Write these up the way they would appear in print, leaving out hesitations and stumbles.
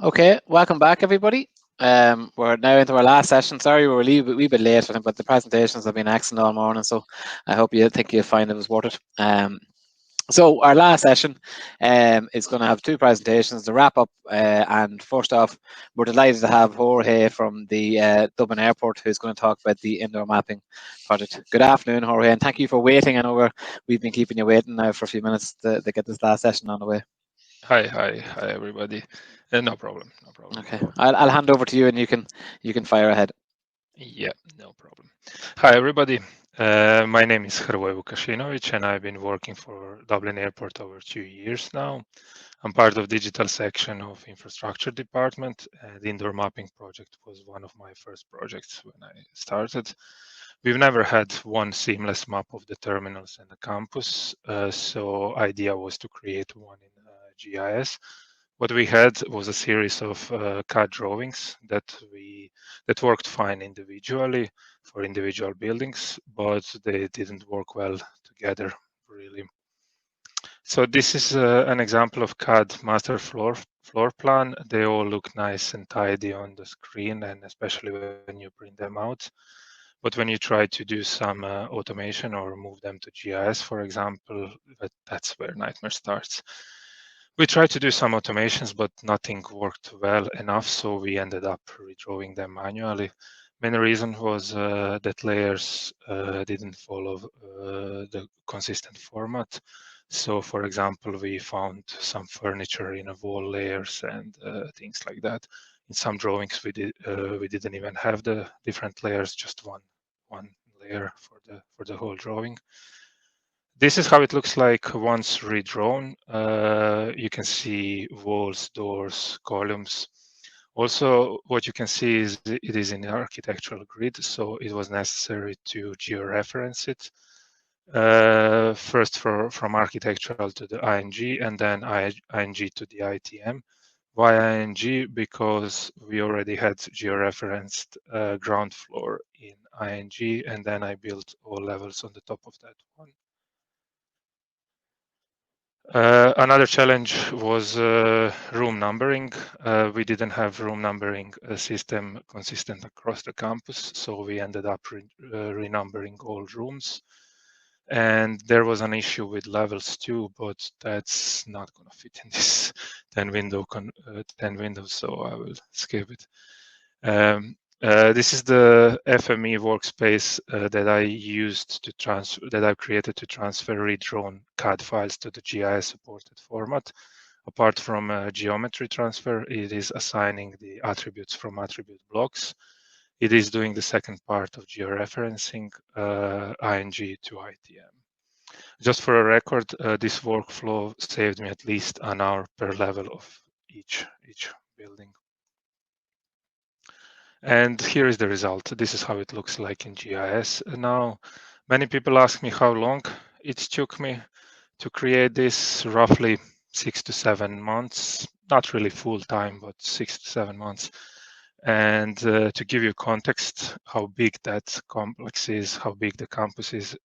Okay, welcome back, everybody. We're now into our last session. Sorry, we're a wee bit late, but the presentations have been excellent all morning, so I hope you think you'll find it was worth it. So our last session is going to have two presentations to wrap up. And first off, we're delighted to have Hrvoje from the Dublin Airport, who's going to talk about the indoor mapping project. Good afternoon, Hrvoje, and thank you for waiting. I know we've been keeping you waiting now for a few minutes to get this last session on the way. Hi, everybody. No problem. Okay, I'll hand over to you, and you can fire ahead. Yeah, no problem. Hi, everybody. My name is Hrvoje Vukasinovic, and I've been working for Dublin Airport over 2 years now. I'm part of digital section of infrastructure department. The indoor mapping project was one of my first projects when I started. We've never had one seamless map of the terminals and the campus, so idea was to create one in GIS. What we had was a series of CAD drawings that worked fine individually for individual buildings, but they didn't work well together, really. So this is an example of CAD master floor plan. They all look nice and tidy on the screen, and especially when you print them out. But when you try to do some automation or move them to GIS, for example, that's where nightmare starts. We tried to do some automations, but nothing worked well enough, so we ended up redrawing them manually. Main reason was that layers didn't follow the consistent format. So, for example, we found some furniture in a wall layers and things like that. In some drawings, we didn't even have the different layers, just one layer for the whole drawing. This is how it looks like once redrawn. You can see walls, doors, columns. Also, what you can see is it is in the architectural grid, so it was necessary to georeference it. First from architectural to the ING, and then ING to the ITM. Why ING? Because we already had georeferenced ground floor in ING, and then I built all levels on the top of that one. Another challenge was room numbering. We didn't have room numbering system consistent across the campus, so we ended up renumbering all rooms. And there was an issue with levels too, but that's not going to fit in this 10 windows, so I will skip it. This is the FME workspace that I used to transfer, that I've created to transfer redrawn CAD files to the GIS supported format. Apart from geometry transfer, it is assigning the attributes from attribute blocks. It is doing the second part of georeferencing ING to ITM. Just for a record, this workflow saved me at least an hour per level of each building. And here is the result. This is how it looks like in GIS. Now, many people ask me how long it took me to create this, roughly 6 to 7 months, not really full time, but 6 to 7 months. And to give you context, how big that complex is, how big the campus is,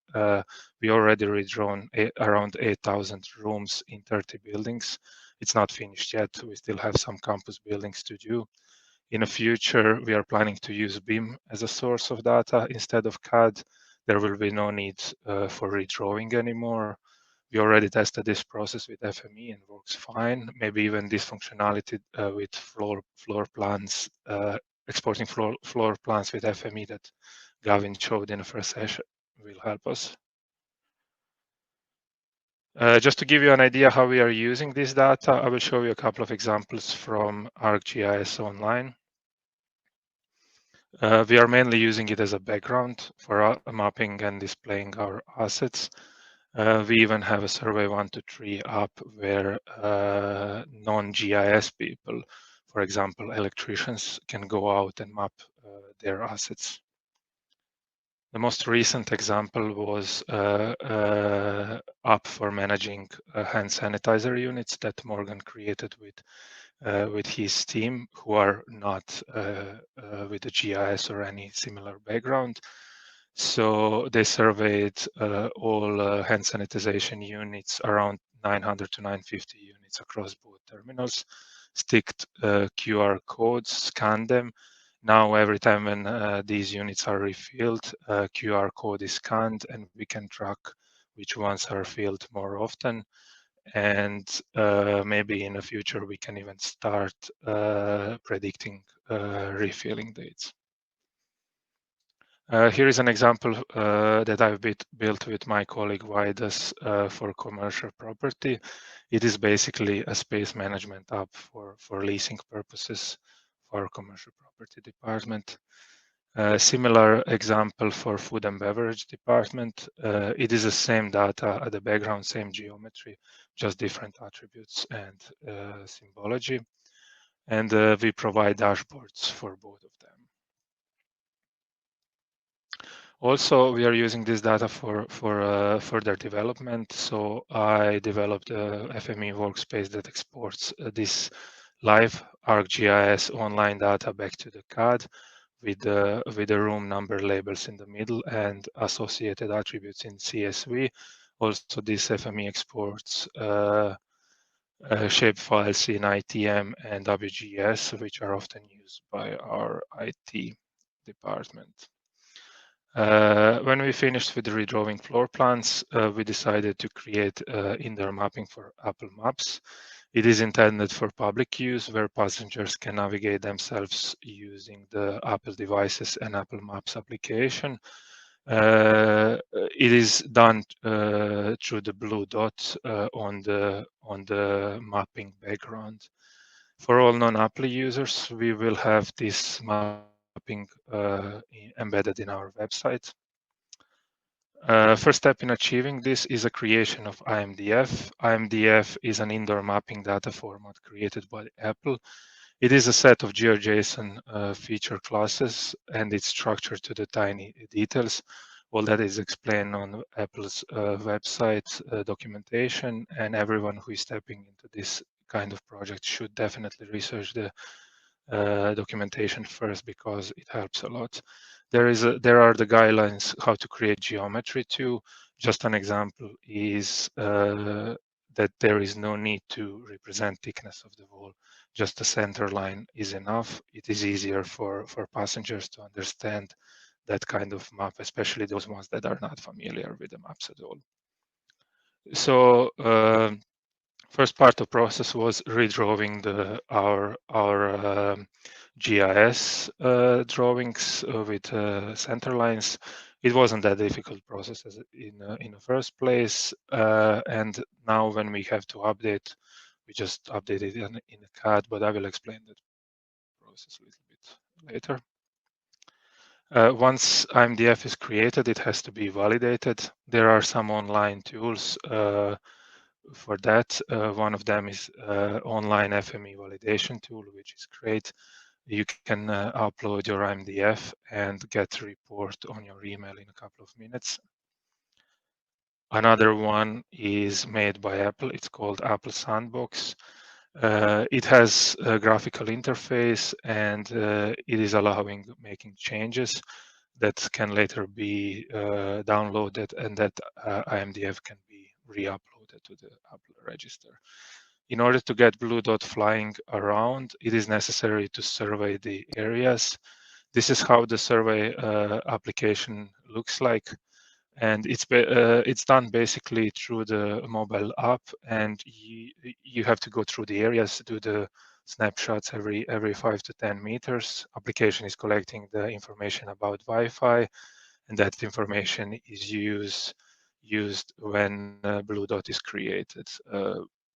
we already redrawn around 8,000 rooms in 30 buildings. It's not finished yet. We still have some campus buildings to do. In the future, we are planning to use BIM as a source of data instead of CAD. There will be no need for redrawing anymore. We already tested this process with FME and works fine. Maybe even this functionality with floor plans, exporting floor plans with FME that Gavin showed in the first session will help us. Just to give you an idea how we are using this data, I will show you a couple of examples from Arcgis Online. We are mainly using it as a background for mapping and displaying our assets. We even have a survey 1 to 3 app where non-GIS people, for example, electricians, can go out and map their assets. The most recent example was app for managing hand sanitizer units that Morgan created with his team, who are not with the GIS or any similar background. So they surveyed all hand sanitization units, around 900 to 950 units across both terminals. sticked QR codes, scan them. Now, every time when these units are refilled, QR code is scanned and we can track which ones are filled more often. And maybe in the future, we can even start predicting refilling dates. Here is an example that I've built with my colleague Vidas for commercial property. It is basically a space management app for leasing purposes for commercial property department. Similar example for food and beverage department. It is the same data at the background, same geometry, just different attributes and symbology. And we provide dashboards for both of them. Also, we are using this data for further development. So I developed a FME workspace that exports this live Arcgis Online data back to the CAD with the room number labels in the middle and associated attributes in CSV. Also, this FME exports shape files in ITM and WGS, which are often used by our IT department. When we finished with redrawing floor plans, we decided to create indoor mapping for Apple Maps. It is intended for public use where passengers can navigate themselves using the Apple devices and Apple Maps application. It is done through the blue dot on the mapping background. For all non-Apple users, we will have this mapping embedded in our website. First step in achieving this is a creation of IMDF. IMDF is an indoor mapping data format created by Apple. It is a set of GeoJSON feature classes, and it's structured to the tiny details. All that is explained on Apple's website documentation, and everyone who is stepping into this kind of project should definitely research the documentation first because it helps a lot. There are the guidelines how to create geometry too. Just an example is that there is no need to represent thickness of the wall. Just the center line is enough. It is easier for passengers to understand that kind of map, especially those ones that are not familiar with the maps at all. So first part of process was redrawing our GIS drawings with center lines. It wasn't that difficult process as in the first place, and now when we have to update, we just update it in the CAD. But I will explain that process a little bit later. Once IMDF is created, it has to be validated. There are some online tools for that. One of them is online FME validation tool, which is great. You can upload your IMDF and get a report on your email in a couple of minutes. Another one is made by Apple. It's called Apple Sandbox. It has a graphical interface and it is allowing making changes that can later be downloaded, and that IMDF can be re-uploaded to the Apple register. In order to get Blue Dot flying around, it is necessary to survey the areas. This is how the survey application looks like. And it's done basically through the mobile app, and you have to go through the areas, do the snapshots every 5 to 10 meters. Application is collecting the information about Wi-Fi, and that information is used when Blue Dot is created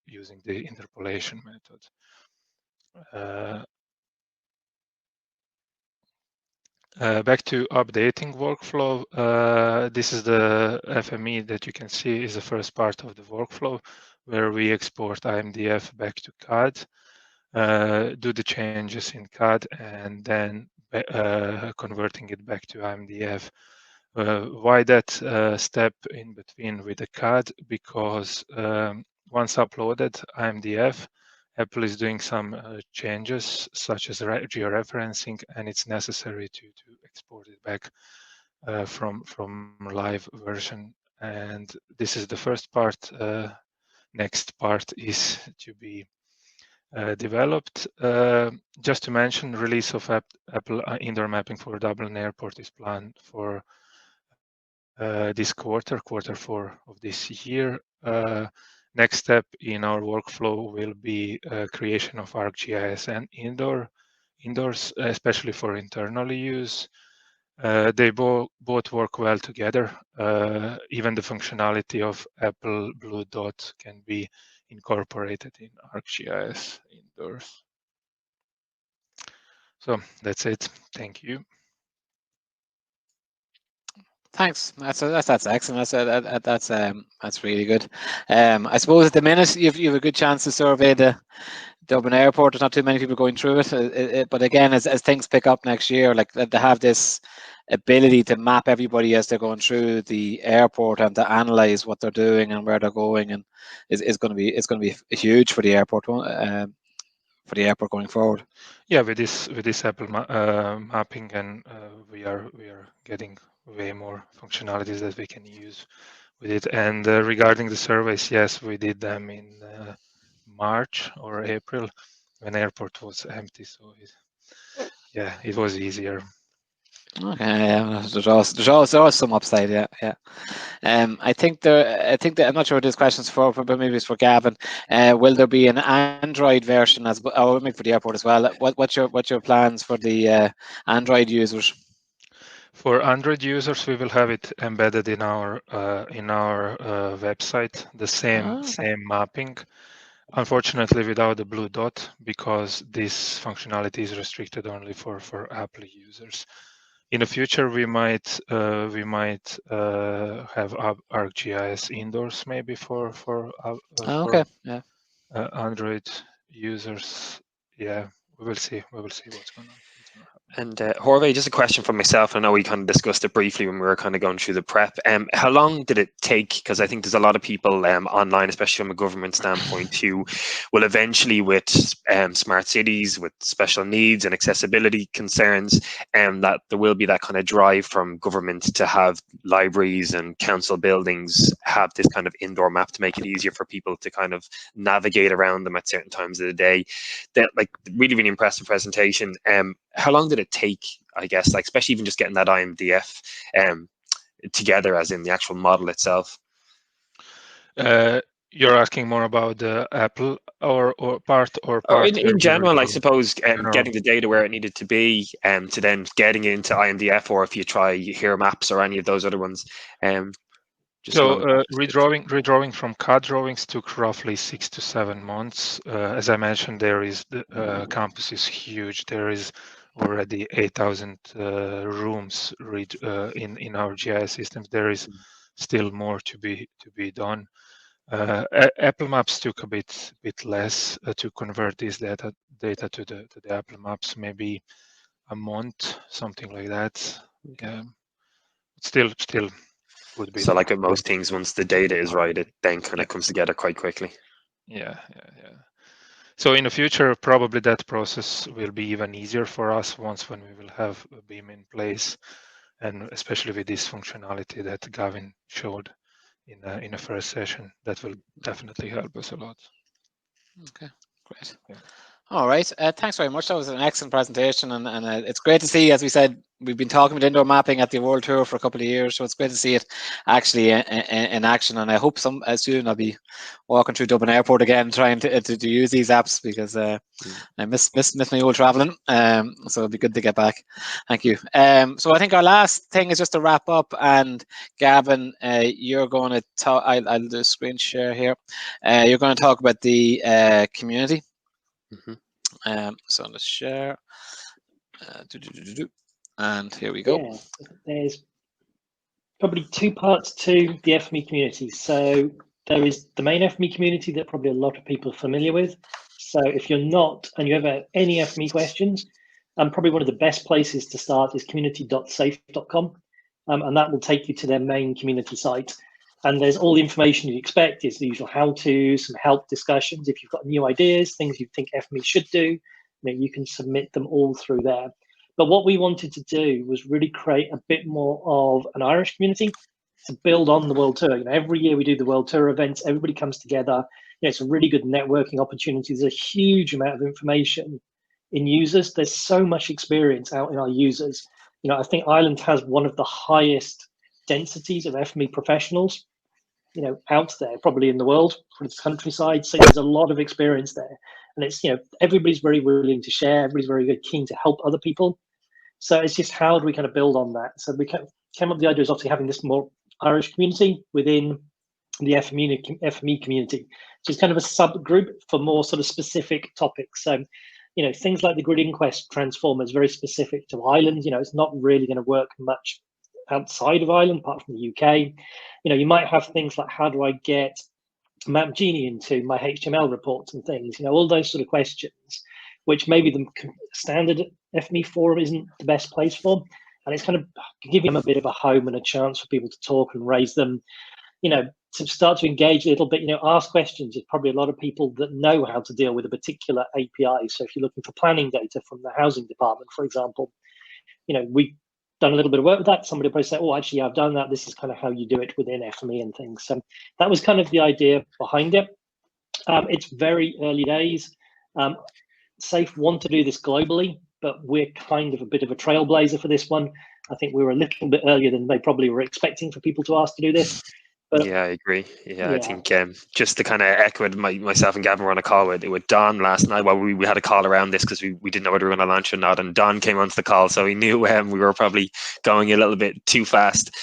using the interpolation method. Back to updating workflow. This is the FME that you can see is the first part of the workflow where we export IMDF back to CAD, do the changes in CAD, and then converting it back to IMDF. Why that step in between with the CAD? Because once uploaded IMDF, Apple is doing some changes such as georeferencing, and it's necessary to export it back from live version. And this is the first part. Next part is to be developed. Just to mention, release of Apple indoor mapping for Dublin Airport is planned for this quarter 4 of this year. Next step in our workflow will be creation of ArcGIS and indoors, especially for internal use. They both work well together. Even the functionality of Apple Blue Dot can be incorporated in ArcGIS indoors. So that's it. Thank you. Thanks. That's excellent. That's really good. I suppose at the minute you have a good chance to survey the Dublin Airport. There's not too many people going through it, but again, as things pick up next year, like they have this ability to map everybody as they're going through the airport and to analyze what they're doing and where they're going, and it's going to be huge for the airport going forward. Yeah, with this Apple mapping, and we are getting way more functionalities that we can use with it. And regarding the surveys, yes, we did them in March or April when airport was empty. So it was easier. Okay, yeah, there's always some upside. Yeah. I think that I'm not sure what this question's for, but maybe it's for Gavin. Will there be an Android version or maybe for the airport as well? What's your plans for the Android users? For Android users, we will have it embedded in our website, the same mapping. Unfortunately, without the blue dot, because this functionality is restricted only for Apple users. In the future, we might have ArcGIS indoors maybe for Android users. Yeah, we will see. We will see what's going on. And Hrvoje, just a question from myself. I know we kind of discussed it briefly when we were kind of going through the prep. How long did it take? Because I think there's a lot of people online, especially from a government standpoint, who will eventually, with smart cities, with special needs and accessibility concerns, that there will be that kind of drive from government to have libraries and council buildings have this kind of indoor map to make it easier for people to kind of navigate around them at certain times of the day. That, like, really, really impressive presentation. How long did it take, I guess, like especially even just getting that IMDF together, as in the actual model itself? You're asking more about the Apple or part in general, I suppose, getting the data where it needed to be, to then getting into IMDF, or if you try Here Maps or any of those other ones. Redrawing from CAD drawings took roughly 6 to 7 months. As I mentioned, the campus is huge. There is already 8,000 rooms in our GIS systems. There is still more to be done. Apple Maps took a bit less to convert this data to the Apple Maps, maybe a month, something like that. Yeah, still would be. So, like with most things, once the data is right, it then kind of comes together quite quickly. Yeah. So in the future, probably that process will be even easier for us when we will have a BIM in place, and especially with this functionality that Gavin showed in the first session, that will definitely help us a lot. Okay, great. Yeah. All right, thanks very much. That was an excellent presentation, and it's great to see, as we said, we've been talking about indoor mapping at the World Tour for a couple of years, so it's great to see it actually in action, and I hope soon I'll be walking through Dublin Airport again, trying to use these apps, because I miss my old traveling, so it'll be good to get back. Thank you. So I think our last thing is just to wrap up, and Gavin, you're going to talk, I'll do a screen share here, you're going to talk about the community. So let's share, and here we go. Yeah, there's probably two parts to the FME community. So there is the main FME community that probably a lot of people are familiar with. So if you're not, and you have any FME questions, probably one of the best places to start is community.safe.com, and that will take you to their main community site. And there's all the information you'd expect. It's the usual how-tos, some help discussions. If you've got new ideas, things you think FME should do, you can submit them all through there. But what we wanted to do was really create a bit more of an Irish community to build on the World Tour. Every year we do the World Tour events. Everybody comes together. it's a really good networking opportunity. There's a huge amount of information in users. There's so much experience out in our users. I think Ireland has one of the highest densities of FME professionals, out there, probably in the world for its countryside. So there's a lot of experience there. And it's, everybody's very willing to share. Everybody's very keen to help other people. So it's just how do we kind of build on that? So we came up with the idea is obviously having this more Irish community within the FME community, which is kind of a subgroup for more sort of specific topics. So, things like the grid inquest transformer is very specific to Ireland. It's not really going to work much outside of Ireland, apart from the UK. You might have things like, how do I get Map Genie into my HTML reports and things, all those sort of questions, which maybe the standard FME forum isn't the best place for. And it's kind of giving them a bit of a home and a chance for people to talk and raise them, to start to engage a little bit, ask questions. There's probably a lot of people that know how to deal with a particular API. So if you're looking for planning data from the housing department, for example, we've done a little bit of work with that. Somebody will probably say, oh, actually, I've done that. This is kind of how you do it within FME and things. So that was kind of the idea behind it. It's very early days. SAFE want to do this globally, but we're kind of a bit of a trailblazer for this one. I think we were a little bit earlier than they probably were expecting for people to ask to do this. But, yeah, I agree. Yeah, I think just to kind of echo it, myself and Gavin were on a call with Don last night. Well, we had a call around this because we didn't know whether we were going to launch or not, and Don came onto the call, so he knew we were probably going a little bit too fast.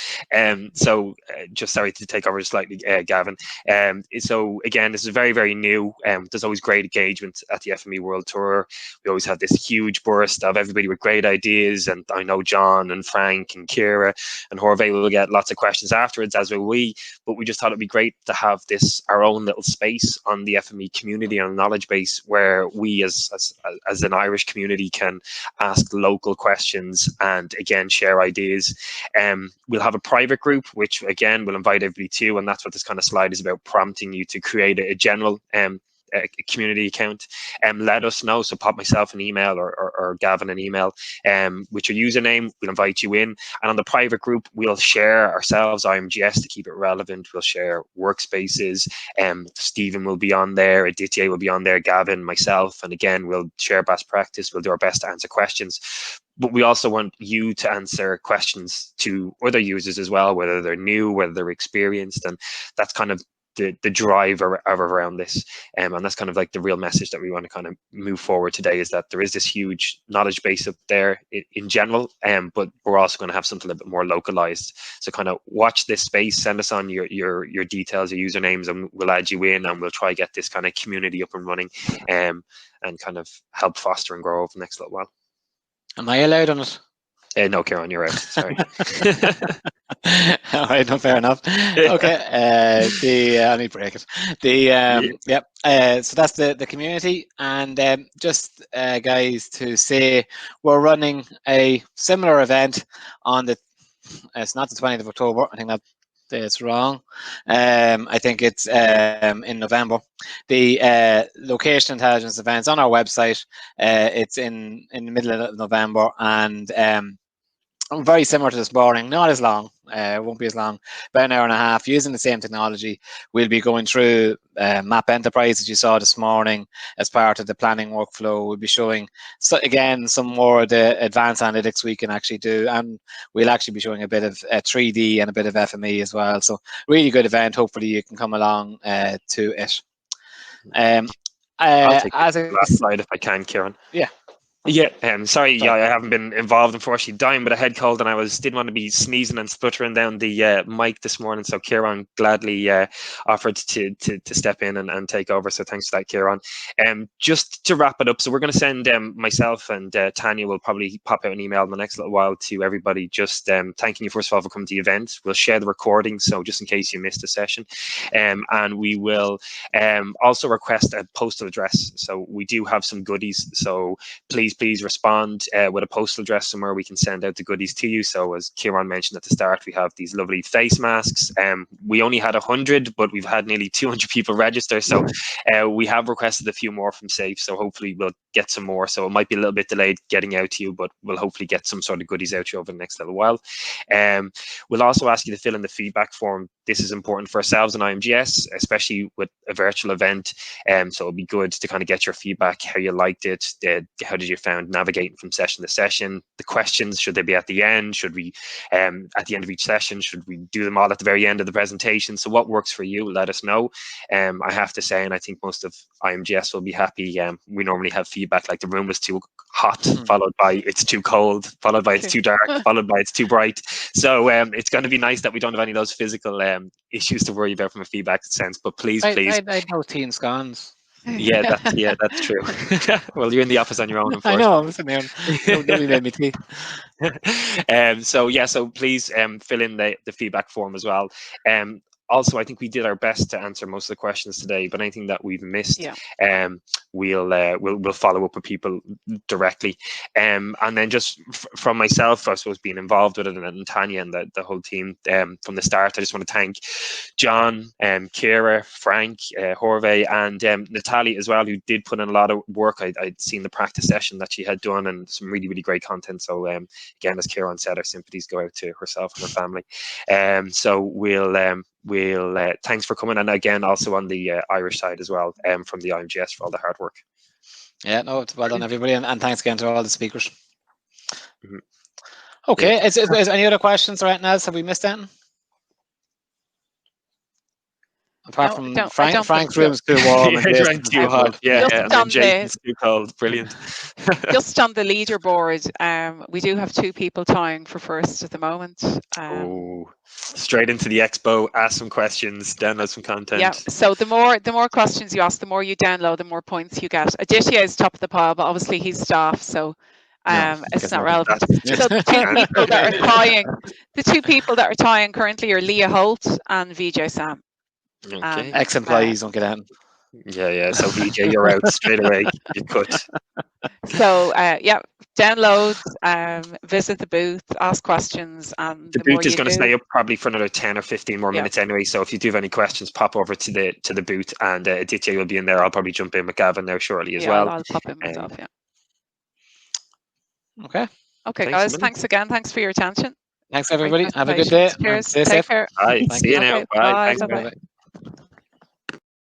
So just sorry to take over slightly, Gavin. So again, this is very, very new. There's always great engagement at the FME World Tour. We always have this huge burst of everybody with great ideas, and I know John and Frank and Kira and Hrvoje will get lots of questions afterwards, as will we. But we just thought it'd be great to have our own little space on the FME community, on knowledge base, where we as an Irish community can ask local questions and again share ideas. We'll have a private group, which again we'll invite everybody to, and that's what this kind of slide is about, prompting you to create a general a community account. Let us know, so pop myself an email or Gavin an email with your username. We'll invite you in, and on the private group we'll share ourselves IMGS to keep it relevant. We'll share workspaces. Stephen will be on there, Aditya will be on there, Gavin, myself, and again we'll share best practice. We'll do our best to answer questions, but we also want you to answer questions to other users as well, whether they're new, whether they're experienced, and that's kind of the drive around this, and that's kind of like the real message that we want to kind of move forward today, is that there is this huge knowledge base up there in general, but we're also going to have something a little bit more localized. So kind of watch this space, send us on your details, your usernames, and we'll add you in, and we'll try to get this kind of community up and running, and kind of help foster and grow over the next little while. Am I allowed on it? No, Kieran, you're out. Sorry. All right, no, fair enough. Okay, I need to break it. So that's the community, and just guys to say, we're running a similar event on it's not the 20th of October. I think that's wrong. I think it's in November. The location intelligence events on our website. It's in the middle of November, and very similar to this morning, not as long, it won't be as long, about an hour and a half, using the same technology. We'll be going through Map Enterprise, as you saw this morning, as part of the planning workflow. We'll be showing, again, some more of the advanced analytics we can actually do, and we'll actually be showing a bit of 3D and a bit of FME as well. So really good event. Hopefully you can come along to it. I'll take the last slide if I can, Kieran. Yeah. Yeah, sorry, I haven't been involved, unfortunately, dying with a head cold, and I didn't want to be sneezing and spluttering down the mic this morning, so Kieran gladly offered to step in and take over, so thanks for that, Kieran. Just to wrap it up, so we're going to send myself and Tanya will probably pop out an email in the next little while to everybody, just thanking you first of all for coming to the event. We'll share the recording, so just in case you missed a session, and we will also request a postal address. So we do have some goodies, so please please respond with a postal address somewhere we can send out the goodies to you. So as Kieran mentioned at the start, we have these lovely face masks. We only had 100, but we've had nearly 200 people register. So we have requested a few more from SAFE. So hopefully we'll get some more. So it might be a little bit delayed getting out to you, but we'll hopefully get some sort of goodies out to you over the next little while. We'll also ask you to fill in the feedback form. This is important for ourselves and IMGS, especially with a virtual event. So it'll be good to kind of get your feedback, how you liked it, how did you found navigating from session to session, the questions, should they be at the end, should we at the end of each session, should we do them all at the very end of the presentation? So what works for you, let us know. I have to say, and I think most of IMGS will be happy, we normally have feedback like the room was too hot, followed by it's too cold, followed by it's too dark, followed by it's too bright. So it's going to be nice that we don't have any of those physical issues to worry about from a feedback sense, but please. I know tea and scones. Yeah, that's true. Well, you're in the office on your own, unfortunately. I know, I'm sitting there. Nobody made me tea. So please fill in the feedback form as well. Also, I think we did our best to answer most of the questions today, but anything that we've missed, we'll follow up with people directly. And then just from myself, I suppose, being involved with it, and Tanya and the whole team from the start, I just want to thank John, Kira, Frank, Hrvoje, and Natalie as well, who did put in a lot of work. I'd seen the practice session that she had done and some really, really great content. So again, as Kieran said, our sympathies go out to herself and her family. So we'll thanks for coming, and again also on the Irish side as well, from the IMGS for all the hard work. Yeah, no, it's well done everybody, and thanks again to all the speakers. Okay, is any other questions or anything else? Have we missed anything? Apart from Frank's room's too warm and Jason's too hot. And Jason's too cold. Brilliant. Just on the leaderboard, we do have 2 people tying for first at the moment. Straight into the expo, ask some questions, download some content. Yeah, so the more questions you ask, the more you download, the more points you get. Aditya is top of the pile, but obviously he's staff, so it's not relevant. So the 2 people that are tying, currently are Leah Holt and Vijay Sam. Okay. Ex-employees don't get out. Yeah. So Vijay, you're out straight away. You cut. So download, visit the booth, ask questions, and the booth is going to stay up probably for another 10 or 15 more minutes anyway. So if you do have any questions, pop over to the booth, and Aditya will be in there. I'll probably jump in with Gavin there shortly as well. I'll pop in myself. Okay. Okay, guys. Thanks again. Thanks for your attention. Thanks everybody. Have a good day. Cheers. Stay Take safe. care. Bye. See you now. Bye. Bye. Thanks. Bye.